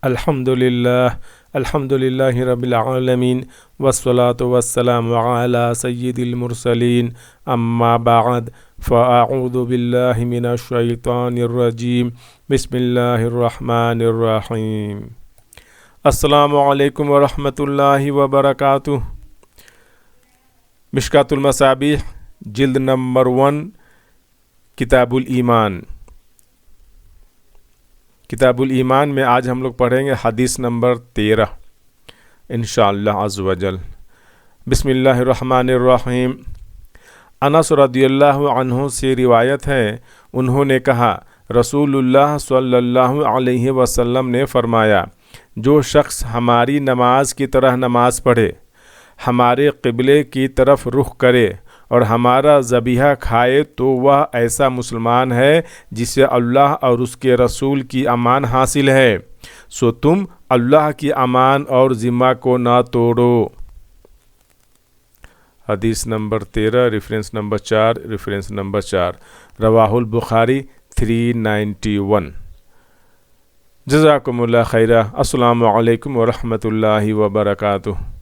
الحمدللہ رب العالمین والصلاة والسلام علی سید المرسلین اما بعد فاعوذ باللہ من الشیطان الرجیم بسم اللہ الرحمن الرحیم۔ السلام علیکم ورحمۃ اللہ وبرکاتہ۔ مشکاۃ المصابیح جلد نمبر 1 کتاب الایمان۔ کتاب الایمان میں آج ہم لوگ پڑھیں گے حدیث نمبر 13 انشاءاللہ عز و جل۔ بسم اللہ الرحمن الرحیم۔ انس رضی اللہ عنہ سے روایت ہے، انہوں نے کہا رسول اللہ صلی اللہ علیہ وسلم نے فرمایا، جو شخص ہماری نماز کی طرح نماز پڑھے، ہمارے قبلے کی طرف رخ کرے اور ہمارا ذبیحہ کھائے تو وہ ایسا مسلمان ہے جسے اللہ اور اس کے رسول کی امان حاصل ہے، سو تم اللہ کی امان اور ذمہ کو نہ توڑو۔ حدیث نمبر 13 ریفرنس نمبر 4 رواہ البخاری 391۔ جزاکم اللہ خیرہ۔ السلام علیکم ورحمۃ اللہ وبرکاتہ۔